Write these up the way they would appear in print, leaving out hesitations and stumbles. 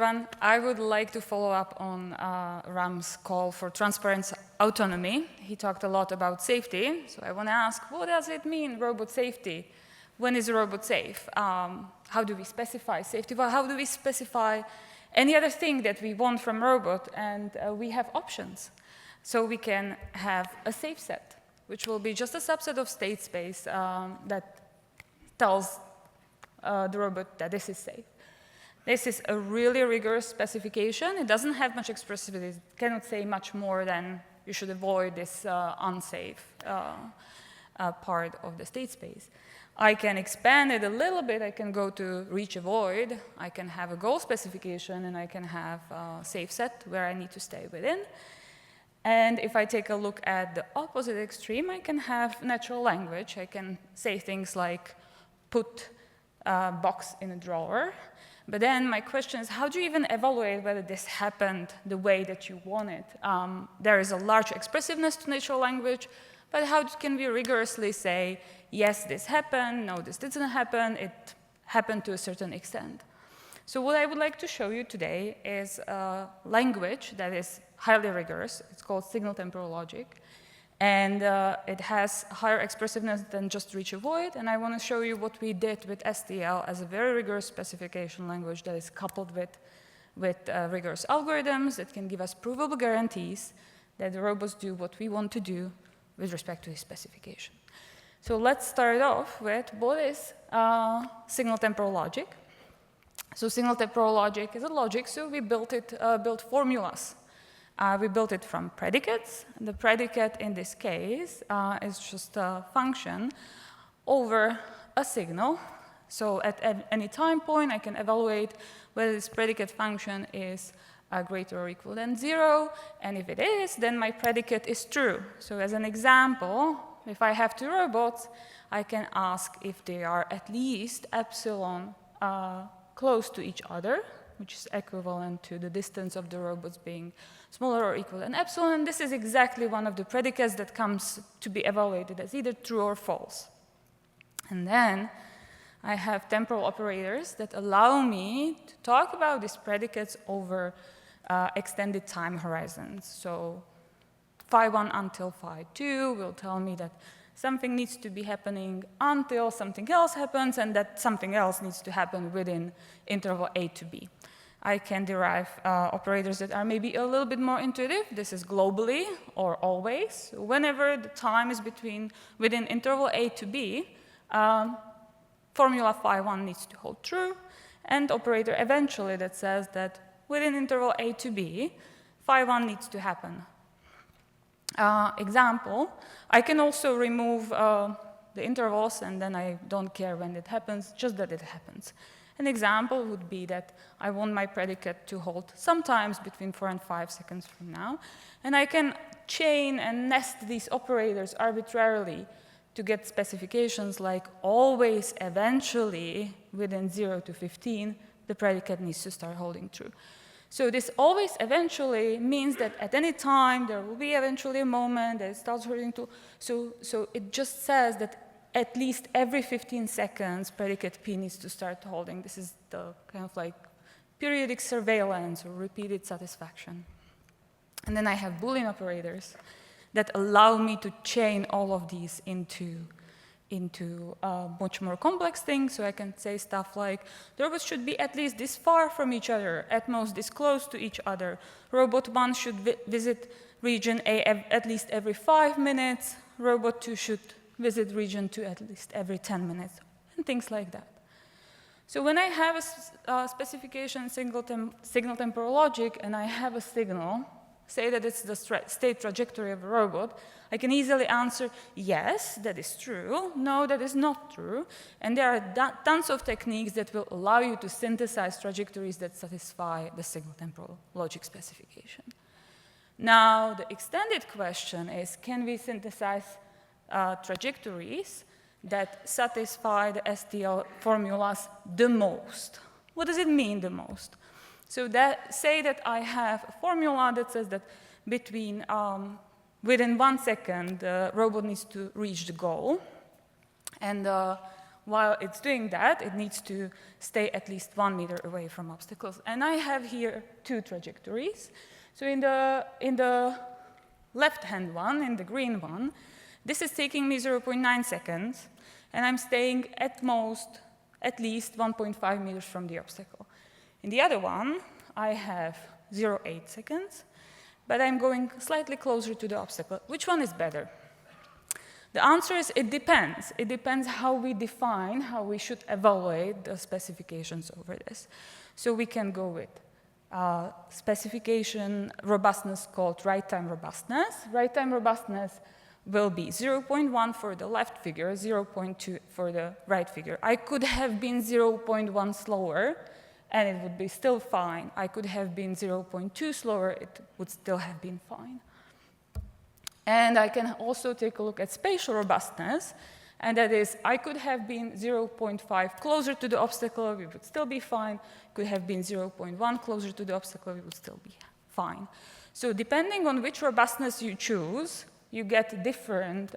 everyone. I would like to follow up on Ram's call for transparent autonomy. He talked a lot about safety, so I want to ask, what does it mean, robot safety? When is a robot safe? How do we specify safety? Well, how do we specify any other thing that we want from robot? And we have options. So we can have a safe set, which will be just a subset of state space that tells the robot that this is safe. This is a really rigorous specification. It doesn't have much expressivity. It cannot say much more than you should avoid this unsafe part of the state space. I can expand it a little bit. I can go to reach avoid. I can have a goal specification, and I can have a safe set where I need to stay within. And if I take a look at the opposite extreme, I can have natural language. I can say things like put a box in a drawer. But then my question is, how do you even evaluate whether this happened the way that you want it? There is a large expressiveness to natural language, but how can we rigorously say, yes, this happened, no, this didn't happen, it happened to a certain extent? So what I would like to show you today is a language that is highly rigorous. It's called signal temporal logic. And it has higher expressiveness than just reach avoid. And I want to show you what we did with STL as a very rigorous specification language that is coupled with rigorous algorithms that can give us provable guarantees that the robots do what we want to do with respect to this specification. So let's start off with what is signal temporal logic. So signal temporal logic is a logic, so we built formulas. We built it from predicates. The predicate in this case is just a function over a signal. So at any time point, I can evaluate whether this predicate function is greater or equal than 0. And if it is, then my predicate is true. So as an example, if I have two robots, I can ask if they are at least epsilon close to each other, which is equivalent to the distance of the robots being smaller or equal than epsilon. And this is exactly one of the predicates that comes to be evaluated as either true or false. And then I have temporal operators that allow me to talk about these predicates over extended time horizons. So phi1 until phi2 will tell me that something needs to be happening until something else happens, and that something else needs to happen within interval a to b. I can derive operators that are maybe a little bit more intuitive. This is globally or always. Whenever the time is within interval a to b, formula phi1 needs to hold true, and operator eventually that says that within interval a to b, phi1 needs to happen. Example, I can also remove the intervals, and then I don't care when it happens, just that it happens. An example would be that I want my predicate to hold sometimes between 4 and 5 seconds from now, and I can chain and nest these operators arbitrarily to get specifications like always, eventually, within 0 to 15, the predicate needs to start holding true. So this always eventually means that at any time there will be eventually a moment that it starts holding true. So it just says that at least every 15 seconds predicate P needs to start holding. This is the kind of like periodic surveillance or repeated satisfaction. And then I have Boolean operators that allow me to chain all of these into much more complex things. So I can say stuff like, the robots should be at least this far from each other, at most this close to each other. Robot 1 should visit region A at least every 5 minutes. Robot 2 should visit region 2 at least every 10 minutes, and things like that. So when I have a specification signal temporal logic, and I have a signal, say that it's the state trajectory of a robot, I can easily answer, yes, that is true, no, that is not true, and there are tons of techniques that will allow you to synthesize trajectories that satisfy the signal temporal logic specification. Now, the extended question is, can we synthesize trajectories that satisfy the STL formulas the most? What does it mean, the most? So say that I have a formula that says that within 1 second, the robot needs to reach the goal. And while it's doing that, it needs to stay at least 1 meter away from obstacles. And I have here 2 trajectories. So in the left-hand one, in the green one, this is taking me 0.9 seconds, and I'm staying at least 1.5 meters from the obstacle. In the other one, I have 0.8 seconds, but I'm going slightly closer to the obstacle. Which one is better? The answer is it depends. It depends how we define, how we should evaluate the specifications over this. So we can go with specification robustness called right time robustness. Right time robustness will be 0.1 for the left figure, 0.2 for the right figure. I could have been 0.1 slower, and it would be still fine. I could have been 0.2 slower, it would still have been fine. And I can also take a look at spatial robustness, and that is, I could have been 0.5 closer to the obstacle, we would still be fine. Could have been 0.1 closer to the obstacle, we would still be fine. So depending on which robustness you choose, you get different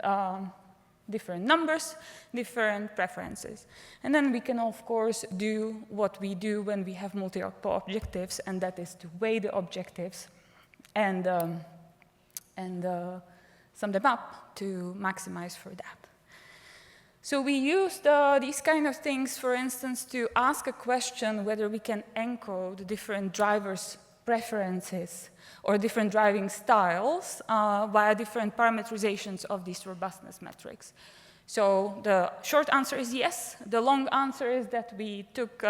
numbers, different preferences. And then we can, of course, do what we do when we have multiple objectives, and that is to weigh the objectives and sum them up to maximize for that. So we used these kind of things, for instance, to ask a question whether we can encode different drivers' preferences or different driving styles via different parameterizations of these robustness metrics. So the short answer is yes. The long answer is that we took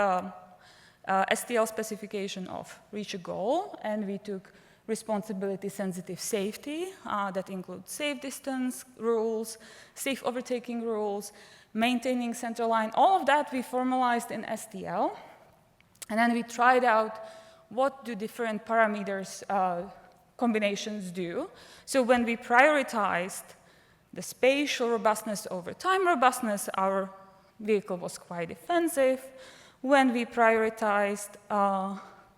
STL specification of reach a goal, and we took responsibility-sensitive safety that includes safe distance rules, safe overtaking rules, maintaining center line. All of that we formalized in STL. And then we tried out what do different parameters combinations do. So when we prioritized the spatial robustness over time robustness, our vehicle was quite defensive. When we prioritized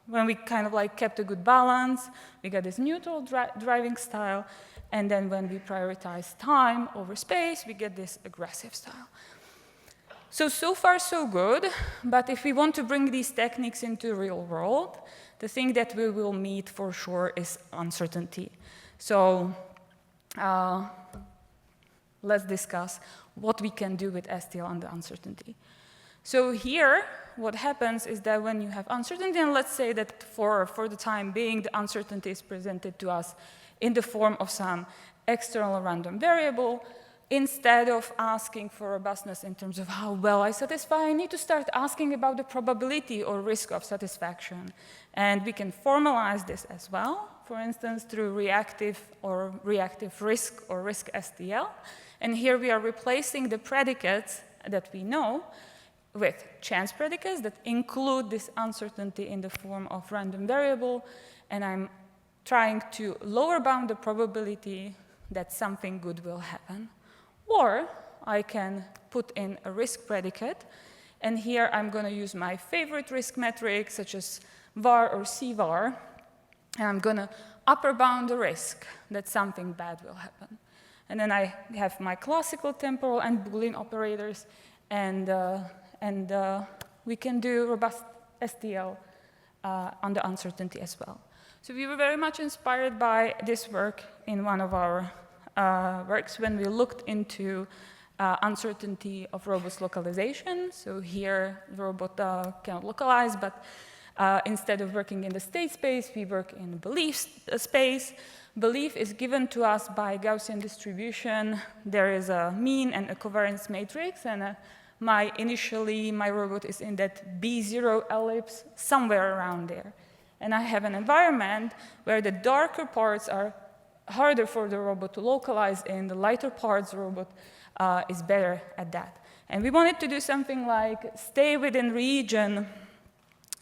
when we kind of like kept a good balance, we got this neutral driving style. And then when we prioritize time over space, we get this aggressive style. So far, so good. But if we want to bring these techniques into the real world, the thing that we will meet for sure is uncertainty. So let's discuss what we can do with STL and the uncertainty. So here, what happens is that when you have uncertainty, and let's say that for the time being, the uncertainty is presented to us in the form of some external random variable, instead of asking for robustness in terms of how well I satisfy, I need to start asking about the probability or risk of satisfaction. And we can formalize this as well, for instance, through reactive risk or risk STL. And here we are replacing the predicates that we know with chance predicates that include this uncertainty in the form of random variable, and I'm trying to lower bound the probability that something good will happen. Or I can put in a risk predicate, and here I'm going to use my favorite risk metric, such as var or CVAR, and I'm going to upper bound the risk that something bad will happen. And then I have my classical temporal and Boolean operators, and we can do robust STL on the uncertainty as well. So we were very much inspired by this work in one of our works when we looked into uncertainty of robot's localization. So here the robot cannot localize, but instead of working in the state space, we work in the belief space. Belief is given to us by Gaussian distribution. There is a mean and a covariance matrix, and initially my robot is in that B0 ellipse, somewhere around there. And I have an environment where the darker parts are harder for the robot to localize in, the lighter parts the robot is better at that. And we wanted to do something like stay within region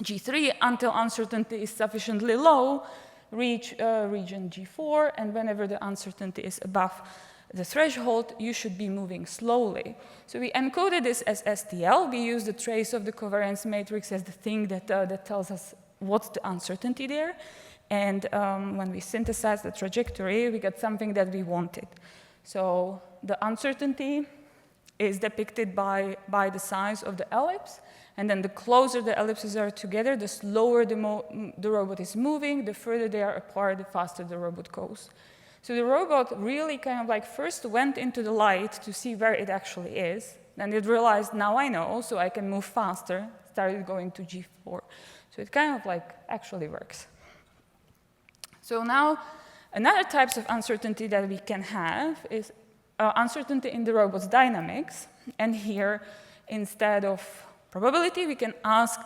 G3 until uncertainty is sufficiently low, reach region G4, and whenever the uncertainty is above the threshold, you should be moving slowly. So we encoded this as STL. We use the trace of the covariance matrix as the thing that tells us what's the uncertainty there. And when we synthesized the trajectory, we got something that we wanted. So the uncertainty is depicted by the size of the ellipse. And then the closer the ellipses are together, the slower the robot is moving, the further they are apart, the faster the robot goes. So the robot really kind of like first went into the light to see where it actually is. Then it realized, now I know, so I can move faster, started going to G4. So it kind of like actually works. So now, another types of uncertainty that we can have is uncertainty in the robot's dynamics. And here, instead of probability, we can ask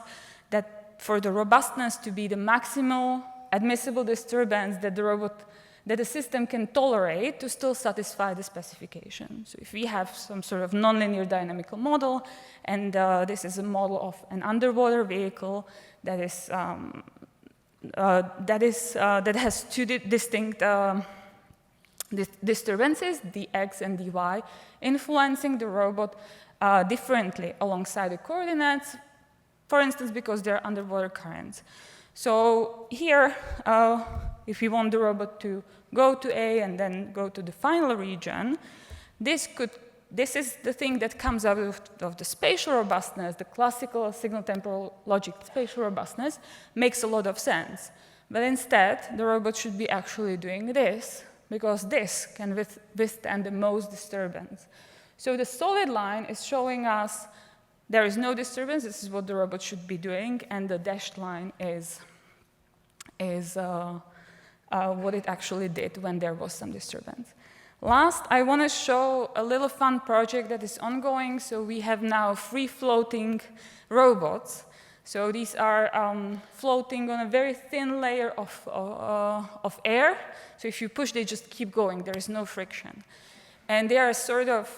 that for the robustness to be the maximal admissible disturbance that the system can tolerate to still satisfy the specification. So if we have some sort of nonlinear dynamical model, and this is a model of an underwater vehicle that has two distinct disturbances, the x and the y, influencing the robot differently alongside the coordinates, for instance, because there are underwater currents. So here, if we want the robot to go to A and then go to the final region, this is the thing that comes out of the spatial robustness, the classical signal-temporal logic spatial robustness, makes a lot of sense. But instead, the robot should be actually doing this, because this can withstand the most disturbance. So the solid line is showing us there is no disturbance, this is what the robot should be doing, and the dashed line is what it actually did when there was some disturbance. Last, I want to show a little fun project that is ongoing. So we have now free-floating robots. So these are floating on a very thin layer of air. So if you push, they just keep going. There is no friction. And they are sort of,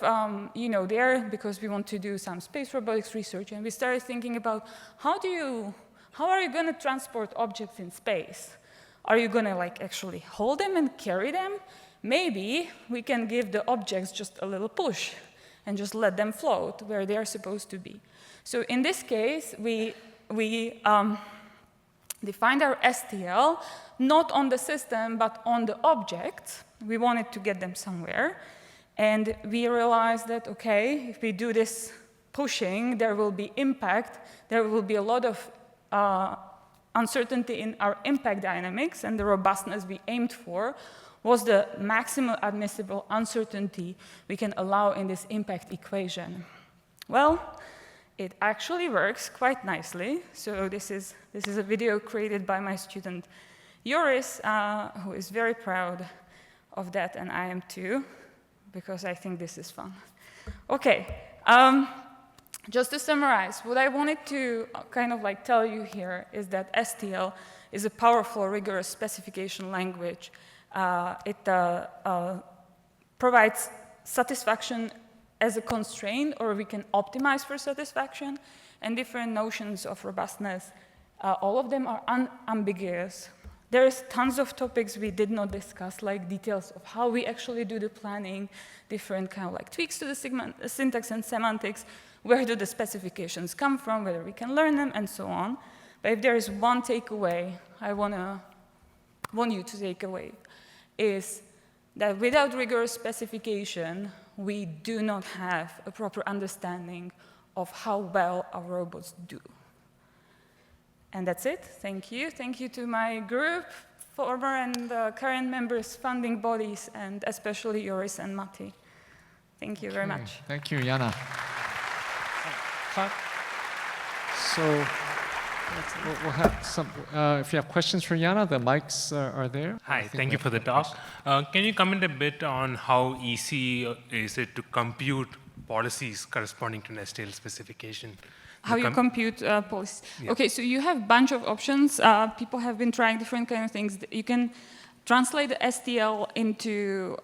there because we want to do some space robotics research. And we started thinking about how are you going to transport objects in space? Are you going to actually hold them and carry them? Maybe we can give the objects just a little push and just let them float where they are supposed to be. So in this case, we defined our STL not on the system, but on the objects. We wanted to get them somewhere. And we realized that, OK, if we do this pushing, there will be impact. There will be a lot of uncertainty in our impact dynamics, and the robustness we aimed for was the maximal admissible uncertainty we can allow in this impact equation. Well, it actually works quite nicely. So this is a video created by my student Joris, who is very proud of that, and I am too, because I think this is fun. OK. Just to summarize, what I wanted to kind of tell you here is that STL is a powerful, rigorous specification language. It provides satisfaction as a constraint, or we can optimize for satisfaction, and different notions of robustness. All of them are unambiguous. There's tons of topics we did not discuss, like details of how we actually do the planning, different kind of tweaks to the syntax and semantics, where do the specifications come from, whether we can learn them, and so on. But if there is one takeaway I want you to take away, is that without rigorous specification, we do not have a proper understanding of how well our robots do. And that's it. Thank you. Thank you to my group, former and current members, funding bodies, and especially Joris and Matti. Thank you very much. Thank you, Jana. So we'll have some, if you have questions for Jana, the mics are there. Hi, thank you for the talk. Can you comment a bit on how easy is it to compute policies corresponding to an STL specification? How you compute policies. Yeah. OK, so you have a bunch of options. People have been trying different kind of things. You can translate the STL into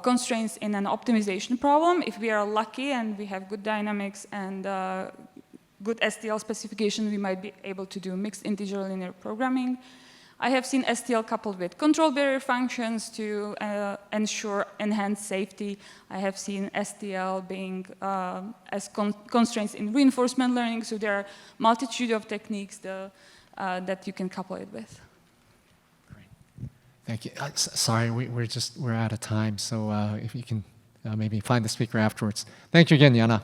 constraints in an optimization problem. If we are lucky and we have good dynamics and good STL specification, we might be able to do mixed integer linear programming. I have seen STL coupled with control barrier functions to ensure enhanced safety. I have seen STL being as constraints in reinforcement learning. So there are multitude of techniques that you can couple it with. Thank you. Sorry, we're out of time, so if you can maybe find the speaker afterwards. Thank you again, Jana.